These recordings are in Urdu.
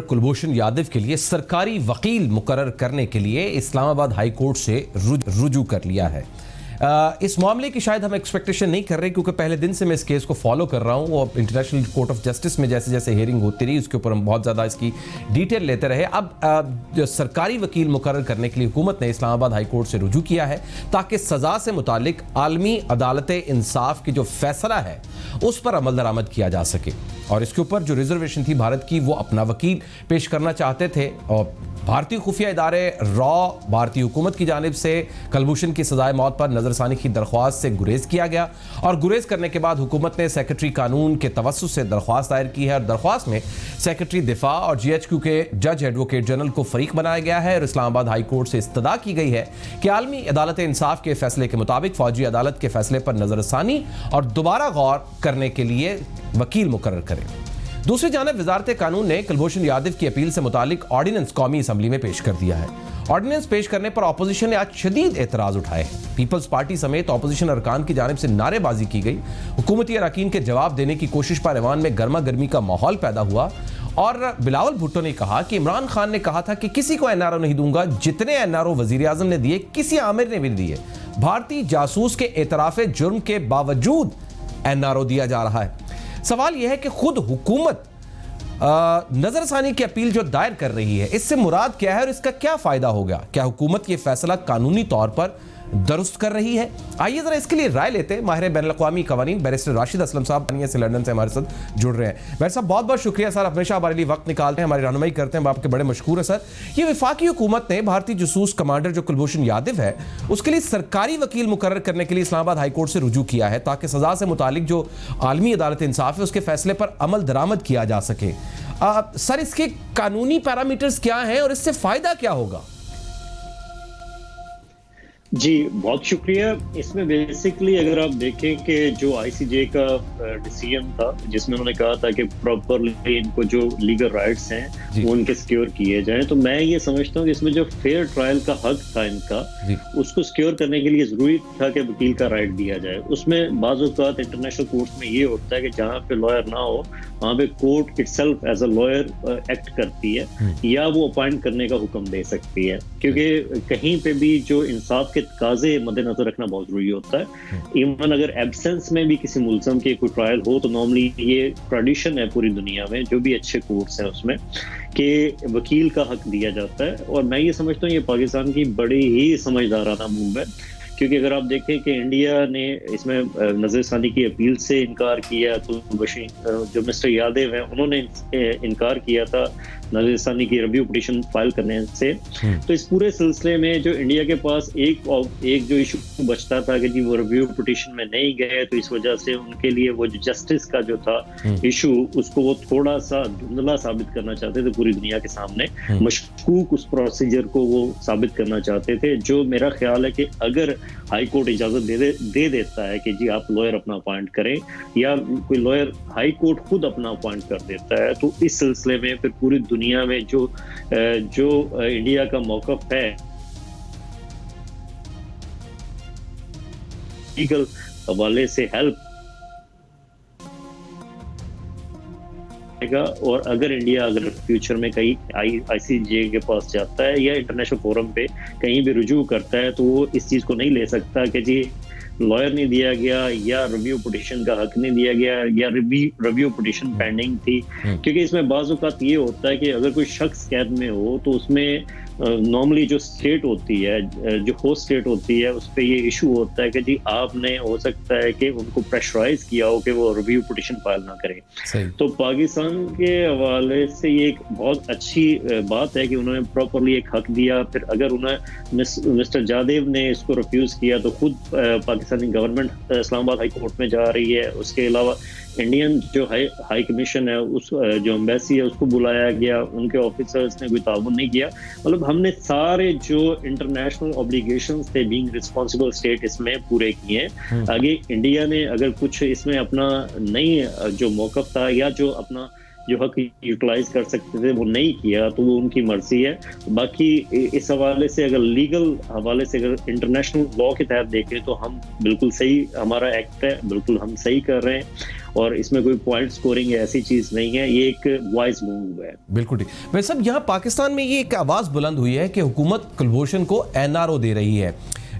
کلبھوشن یادو کے لیے سرکاری وکیل مقرر کرنے کے لیے اسلام آباد ہائی کورٹ سے رجوع کر لیا ہے۔ اس معاملے کی شاید ہم ایکسپیکٹیشن نہیں کر رہے کیونکہ پہلے دن سے میں اس کیس کو فالو کر رہا ہوں اور انٹرنیشنل کورٹ آف جسٹس میں جیسے جیسے ہیئرنگ ہوتی رہی اس کے اوپر ہم بہت زیادہ اس کی ڈیٹیل لیتے رہے۔ اب سرکاری وکیل مقرر کرنے کے لیے حکومت نے اسلام آباد ہائی کورٹ سے رجوع کیا ہے تاکہ سزا سے متعلق عالمی عدالت انصاف کی جو فیصلہ ہے اس پر عمل درآمد کیا جا سکے، اور اس کے اوپر جو ریزرویشن تھی بھارت کی وہ اپنا وکیل پیش کرنا چاہتے تھے، اور بھارتی خفیہ ادارے را بھارتی حکومت کی جانب سے کلبھوشن کی سزائے موت پر نظر ثانی کی درخواست سے گریز کیا گیا، اور گریز کرنے کے بعد حکومت نے سیکرٹری قانون کے توسط سے درخواست دائر کی ہے، اور درخواست میں سیکرٹری دفاع اور جی ایچ کیو کے جج ایڈوکیٹ جنرل کو فریق بنایا گیا ہے، اور اسلام آباد ہائی کورٹ سے استدعا کی گئی ہے کہ عالمی عدالت انصاف کے فیصلے کے مطابق فوجی عدالت کے فیصلے پر نظر ثانی اور دوبارہ غور کرنے کے لیے وکیل مقرر کرے۔ دوسری جانب وزارت قانون نے کلبھوشن یادو کی اپیل سے متعلق آرڈیننس قومی اسمبلی میں پیش کر دیا ہے۔ آرڈیننس پیش کرنے پر اپوزیشن نے آج شدید اعتراض اٹھائے۔ پیپلز پارٹی سمیت اپوزیشن ارکان کی جانب سے نعرے بازی کی گئی، حکومتی اراکین کے جواب دینے کی کوشش پر ایوان میں گرما گرمی کا ماحول پیدا ہوا، اور بلاول بھٹو نے کہا کہ عمران خان نے کہا تھا کہ کسی کو این آر او نہیں دوں گا، جتنے این آر او وزیر اعظم نے دیے کسی عامر نے بھی دیے، بھارتی جاسوس کے اعتراف جرم کے باوجود این آر او دیا جا رہا ہے۔ سوال یہ ہے کہ خود حکومت نظر ثانی کی اپیل جو دائر کر رہی ہے اس سے مراد کیا ہے اور اس کا کیا فائدہ ہوگا؟ کیا حکومت یہ فیصلہ قانونی طور پر درست کر رہی ہے؟ آئیے ذرا اس کے لیے رائے لیتے ہیں۔ ماہر بین الاقوامی قوانین بیرسٹر راشد اسلم صاحب سے لندن سے ہمارے ساتھ جڑ رہے ہیں۔ بیرسٹر صاحب بہت بہت شکریہ سر، ہمیشہ ہمارے لیے وقت نکالتے ہیں، ہماری رہنمائی کرتے ہیں، آپ کے بڑے مشکور ہیں سر۔ یہ وفاقی حکومت نے بھارتی جاسوس کمانڈر جو کلبھوشن یادو ہے اس کے لیے سرکاری وکیل مقرر کرنے کے لیے اسلام آباد ہائی کورٹ سے رجوع کیا ہے تاکہ سزا سے متعلق جو عالمی عدالت انصاف ہے اس کے فیصلے پر عمل درآمد کیا جا سکے۔ سر اس کے قانونی پیرامیٹرز کیا ہیں اور اس سے فائدہ کیا ہوگا؟ جی بہت شکریہ۔ اس میں بیسکلی اگر آپ دیکھیں کہ جو آئی سی جے کا ڈیسیژن تھا جس میں انہوں نے کہا تھا کہ پراپرلی ان کو جو لیگل رائٹس ہیں وہ ان کے سیکیور کیے جائیں، تو میں یہ سمجھتا ہوں کہ اس میں جو فیئر ٹرائل کا حق تھا ان کا اس کو سیکیور کرنے کے لیے ضروری تھا کہ وکیل کا رائٹ دیا جائے۔ اس میں بعض اوقات انٹرنیشنل کورٹس میں یہ ہوتا ہے کہ جہاں پہ لائر نہ ہو وہاں پہ court itself as a lawyer act کرتی ہے یا وہ اپوائنٹ کرنے کا حکم دے سکتی ہے، کیونکہ کہیں پہ بھی جو انصاف کے تقاضے مد نظر رکھنا بہت ضروری ہوتا ہے۔ ایون اگر ایبسنس میں بھی کسی ملزم کی کوئی ٹرائل ہو تو نارملی یہ ٹریڈیشن ہے پوری دنیا میں جو بھی اچھے کورٹس ہیں اس میں کہ وکیل کا حق دیا جاتا ہے، اور میں یہ سمجھتا ہوں یہ پاکستان کی بڑی ہی سمجھدارانہ موو ہے، کیونکہ اگر آپ دیکھیں کہ انڈیا نے اس میں نظر ثانی کی اپیل سے انکار کیا، تو جو مسٹر یادو ہیں انہوں نے انکار کیا تھا نظر ثانی کی ریویو پٹیشن فائل کرنے سے، تو اس پورے سلسلے میں جو انڈیا کے پاس ایک جو ایشو بچتا تھا کہ جی وہ ریویو پٹیشن میں نہیں گئے، تو اس وجہ سے ان کے لیے وہ جو جسٹس کا جو تھا ایشو اس کو وہ تھوڑا سا دھندلا ثابت کرنا چاہتے تھے پوری دنیا کے سامنے، مشکوک اس پروسیجر کو وہ ثابت کرنا چاہتے تھے، جو میرا خیال ہے کہ اگر ہائی کورٹ اجازت دے دیتا ہے کہ جی آپ لائر اپنا اپوائنٹ کریں یا کوئی لائر ہائی کورٹ خود اپنا اپوائنٹ کر دیتا ہے، تو اس سلسلے میں پھر پوری دنیا میں جو انڈیا کا موقف ہے لیگل حوالے سے ہیلپ گا، اور اگر انڈیا فیوچر میں کہیں آئی سی جے کے پاس جاتا ہے یا انٹرنیشنل فورم پہ کہیں بھی رجوع کرتا ہے تو وہ اس چیز کو نہیں لے سکتا کہ جی لائر نہیں دیا گیا یا ریویو پٹیشن کا حق نہیں دیا گیا یا ریویو پٹیشن پینڈنگ تھی، کیونکہ اس میں بعض اوقات یہ ہوتا ہے کہ اگر کوئی شخص قید میں ہو تو اس میں نارملی جو اسٹیٹ ہوتی ہے، جو ہوسٹ اسٹیٹ ہوتی ہے، اس پہ یہ ایشو ہوتا ہے کہ جی آپ نے ہو سکتا ہے کہ ان کو پریشرائز کیا ہو کہ وہ ریویو پٹیشن فائل نہ کریں۔ تو پاکستان کے حوالے سے یہ ایک بہت اچھی بات ہے کہ انہوں نے پراپرلی ایک حق دیا۔ پھر اگر انہیں مسٹر یادو نے اس کو ریفیوز کیا تو خود پاکستانی گورنمنٹ اسلام آباد ہائی کورٹ میں جا رہی ہے۔ اس کے علاوہ انڈین جو ہائی کمیشن ہے، اس جو ایمبیسی ہے، اس کو بلایا گیا، ان کے آفیسرز نے کوئی تعاون نہیں کیا۔ مطلب ہم نے سارے جو انٹرنیشنل اوبلیگیشنز تھے بینگ ریسپانسبل اسٹیٹ اس میں پورے کیے ہیں۔ آگے انڈیا نے اگر کچھ اس میں اپنا نہیں جو موقف تھا یا جو اپنا جو حق یوٹیلائز کر سکتے تھے وہ نہیں کیا تو وہ ان کی مرضی ہے۔ باقی اس حوالے سے اگر لیگل حوالے سے اگر انٹرنیشنل لاء کے تحت دیکھیں تو ہم بالکل صحیح، ہمارا ایکٹ ہے، بالکل ہم صحیح کر رہے ہیں، اور اس میں کوئی پوائنٹ سکورنگ ایسی چیز نہیں ہے, یہ ایک وائز موو ہے. بالکل ٹھیک. بھائی صاحب یہاں پاکستان میں یہ ایک آواز بلند ہوئی ہے کہ حکومت کلبھوشن کو NRO دے رہی ہے,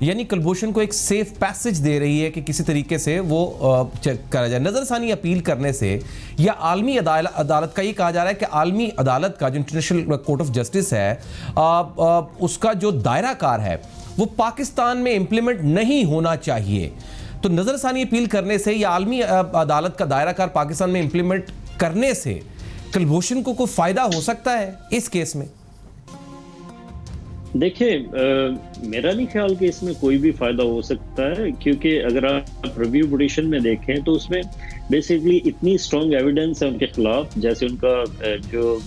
یعنی کلبھوشن کو ایک سیف پیسج دے رہی ہے کہ کسی طریقے سے وہ کرا جائے. نظر ثانی اپیل کرنے سے یا عالمی عدالت کا یہ کہا جا رہا ہے کہ عالمی عدالت کا جو انٹرنیشنل کورٹ آف جسٹس ہے اس کا جو دائرہ کار ہے وہ پاکستان میں امپلیمنٹ نہیں ہونا چاہیے. تو نظر ثانی اپیل کرنے سے یا عالمی عدالت کا دائرہ کار پاکستان میں امپلیمنٹ کرنے سے کلبھوشن کو کوئی فائدہ ہو سکتا ہے اس کیس میں؟ دیکھیں میرا نہیں خیال کہ اس میں کوئی بھی فائدہ ہو سکتا ہے, کیونکہ اگر آپ ریویو پٹیشن میں دیکھیں تو اس میں بیسیکلی اتنی اسٹرانگ ایویڈنس ہے ان کے خلاف, جیسے ان کا جو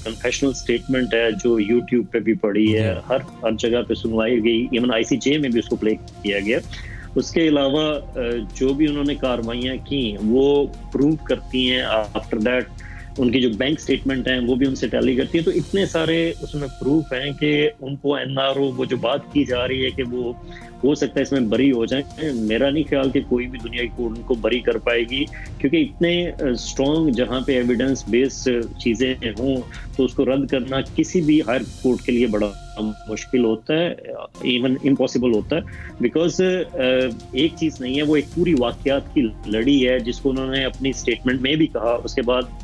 کنفیشنل سٹیٹمنٹ ہے جو یوٹیوب پہ بھی پڑی ہے, ہر جگہ پہ سنوائی گئی, ایون ICJ میں بھی اس کو پلے کیا گیا. اس کے علاوہ جو بھی انہوں نے کارروائیاں کی وہ پروو کرتی ہیں, آفٹر دیٹ ان کی جو بینک سٹیٹمنٹ ہیں وہ بھی ان سے ٹیلی کرتی ہے. تو اتنے سارے اس میں پروف ہیں کہ ان کو NRO وہ جو بات کی جا رہی ہے کہ وہ ہو سکتا ہے اس میں بری ہو جائیں, میرا نہیں خیال کہ کوئی بھی دنیا کی کورٹ ان کو بری کر پائے گی, کیونکہ اتنے اسٹرانگ جہاں پہ ایویڈنس بیس چیزیں ہوں تو اس کو رد کرنا کسی بھی ہائر کورٹ کے لیے بڑا مشکل ہوتا ہے, ایون امپاسبل ہوتا ہے. بیکاز ایک چیز نہیں ہے, وہ ایک پوری واقعات کی لڑی ہے جس کو انہوں نے اپنی سٹیٹمنٹ میں بھی کہا, اس کے بعد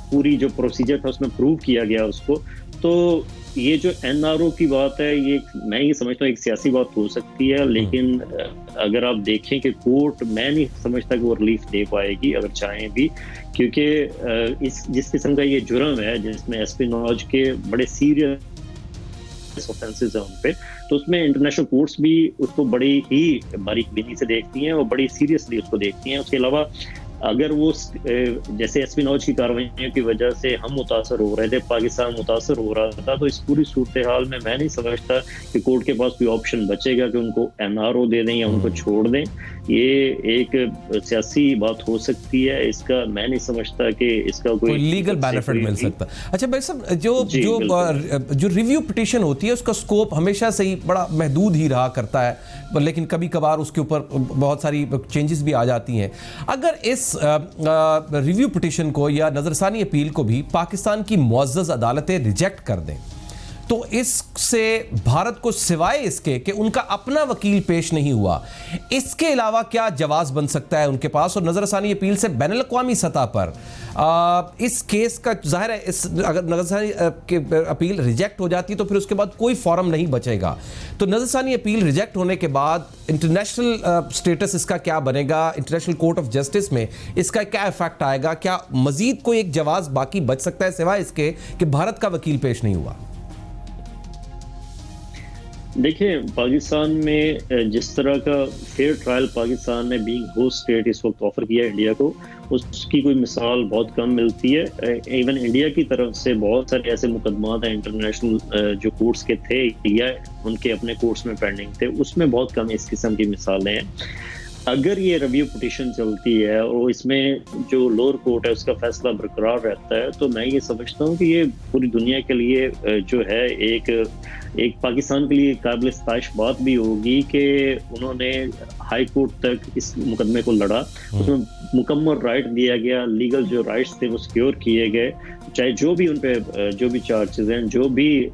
پوری جو پروسیجر تھا اس میں پروو کیا گیا اس کو. تو یہ جو NRO کی بات ہے یہ میں یہ سمجھتا ہوں ایک سیاسی بات ہو سکتی ہے, لیکن اگر آپ دیکھیں کہ کورٹ میں نہیں سمجھتا کہ وہ ریلیف دے پائے گی اگر چاہیں بھی, کیونکہ جس قسم کا یہ جرم ہے جس میں اسپیناج کے بڑے سیریس آفینسز ہیں ان پہ, تو اس میں انٹرنیشنل کورٹس بھی اس کو بڑی ہی باریک بینی سے دیکھتی ہیں اور بڑی سیریسلی اس کو دیکھتی ہیں. اس کے علاوہ اگر وہ جیسے اسپیناج کی کارروائیوں کی وجہ سے ہم متاثر ہو رہے تھے, پاکستان متاثر ہو رہا تھا, تو اس پوری صورتحال میں نہیں سمجھتا کہ کورٹ کے پاس کوئی آپشن بچے گا کہ ان کو NRO دے دیں یا ان کو چھوڑ دیں. یہ ایک سیاسی بات ہو سکتی ہے, اس کا میں نہیں سمجھتا کہ اس کا کوئی لیگل بینیفٹ مل سکتا. اچھا بھائی صاحب جو ریویو پٹیشن ہوتی ہے اس کا سکوپ ہمیشہ سے ہی بڑا محدود ہی رہا کرتا ہے, لیکن کبھی کبھار اس کے اوپر بہت ساری چینجز بھی آ جاتی ہیں. اگر اس ریویو پٹیشن کو یا نظر ثانی اپیل کو بھی پاکستان کی معزز عدالتیں ریجیکٹ کر دیں تو اس سے بھارت کو سوائے اس کے کہ ان کا اپنا وکیل پیش نہیں ہوا, اس کے علاوہ کیا جواز بن سکتا ہے ان کے پاس؟ اور نظر ثانی اپیل سے بین الاقوامی سطح پر اس کیس کا ظاہر ہے اگر نظر ثانی اپیل ریجیکٹ ہو جاتی تو پھر اس کے بعد کوئی فورم نہیں بچے گا. تو نظر ثانی اپیل ریجیکٹ ہونے کے بعد انٹرنیشنل سٹیٹس اس کا کیا بنے گا, انٹرنیشنل کورٹ آف جسٹس میں اس کا کیا ایفیکٹ آئے گا؟ کیا مزید کوئی ایک جواز باقی بچ سکتا ہے سوائے اس کے کہ بھارت کا وکیل پیش نہیں ہوا؟ دیکھیں پاکستان میں جس طرح کا فیئر ٹرائل پاکستان نے بینگ ہوسٹ اسٹیٹ اس وقت آفر کیا انڈیا کو, اس کی کوئی مثال بہت کم ملتی ہے. ایون انڈیا کی طرف سے بہت سارے ایسے مقدمات ہیں انٹرنیشنل جو کورٹس کے تھے یا ان کے اپنے کورٹس میں پینڈنگ تھے, اس میں بہت کم اس قسم کی مثالیں ہیں. اگر یہ ریویو پٹیشن چلتی ہے اور اس میں جو لوور کورٹ ہے اس کا فیصلہ برقرار رہتا ہے, تو میں یہ سمجھتا ہوں کہ یہ پوری دنیا کے لیے جو ہے ایک پاکستان کے لیے قابل ستائش بات بھی ہوگی کہ انہوں نے ہائی کورٹ تک اس مقدمے کو لڑا, اس میں مکمل رائٹ دیا گیا, لیگل جو رائٹس تھے وہ سیکیور کیے گئے, چاہے جو بھی ان پہ جو بھی چارجز ہیں, جو بھی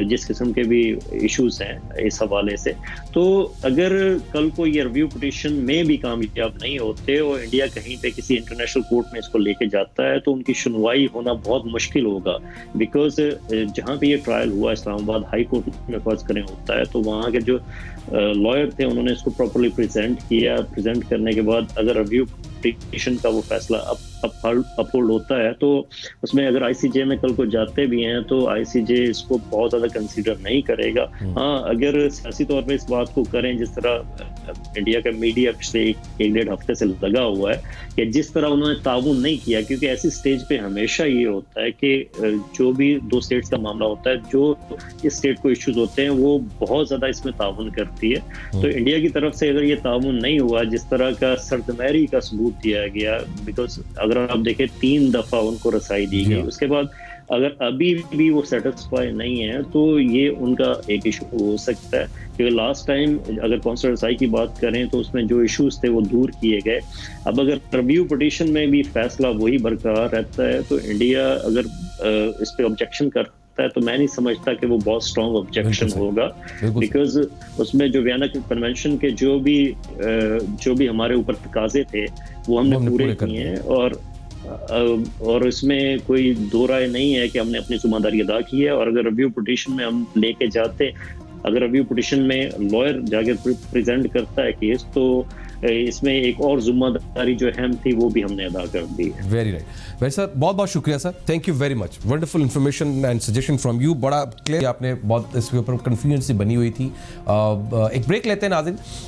جس قسم کے بھی ایشوز ہیں اس حوالے سے. تو اگر کل کو یہ ریویو پٹیشن میں بھی کامیاب نہیں ہوتے اور انڈیا کہیں پہ کسی انٹرنیشنل کورٹ میں اس کو لے کے جاتا ہے, تو ان کی سنوائی ہونا بہت مشکل ہوگا. بیکاز جہاں پہ یہ ٹرائل ہوا اسلام آباد ہائی کورٹ میں فرض کریں ہوتا ہے, تو وہاں کے جو لائر تھے انہوں نے اس کو پراپرلی پریزنٹ کیا. پریزنٹ کرنے کے بعد اگر ریویو پٹیشن کا وہ فیصلہ اپہولڈ ہوتا ہے تو اس میں اگر ICJ میں کل کو جاتے بھی ہیں تو ICJ اس کو بہت زیادہ کنسیڈر نہیں کرے گا. ہاں اگر سیاسی طور پہ اس بات کو کریں جس طرح انڈیا کا میڈیا پچھلے 1-1.5 ہفتے سے لگا ہوا ہے کہ جس طرح انہوں نے تعاون نہیں کیا, کیونکہ ایسی سٹیج پہ ہمیشہ یہ ہوتا ہے کہ جو بھی 2 اسٹیٹس کا معاملہ ہوتا ہے, جو اس اسٹیٹ کو ایشوز ہوتے ہیں وہ بہت زیادہ اس میں تعاون کرتی ہے. تو انڈیا کی طرف سے اگر یہ تعاون نہیں ہوا جس طرح کا سردمہری کا ثبوت دیا گیا, بیکاز اگر آپ دیکھیں 3 دفعہ ان کو رسائی دی گئی, اس کے بعد اگر ابھی بھی وہ سیٹسفائی نہیں ہے تو یہ ان کا ایک ایشو ہو سکتا ہے، کیونکہ لاسٹ ٹائم اگر قونصل رسائی کی بات کریں تو اس میں جو ایشوز تھے وہ دور کیے گئے. اب اگر ریویو پٹیشن میں بھی فیصلہ وہی برقرار رہتا ہے تو انڈیا اگر اس پہ آبجیکشن کرتا ہے تو میں نہیں سمجھتا کہ وہ بہت اسٹرانگ آبجیکشن ہوگا، بیکاز اس میں جو وینا کنونشن کے جو بھی ہمارے اوپر تقاضے تھے وہ ہم نے پورے کیے ہیں، اور اس میں کوئی دو رائے نہیں ہے کہ ہم نے اپنی ذمہ داری ادا کی ہے. اور اگر ریویو پٹیشن میں ہم لے کے جاتے، اگر ریویو پٹیشن میں لائر جا کے پریزنٹ کرتا ہے کیس، تو اس میں ایک اور ذمہ داری جو اہم تھی وہ بھی ہم نے ادا کر دی ہے. Very right. ویری سر بہت بہت شکریہ sir, thank you very much. Wonderful information and suggestion from you. بڑا کلیئر آپ نے، بہت اس کے اوپر کنفیوژن سی بنی ہوئی تھی. ایک بریک لیتے ہیں ناظرین.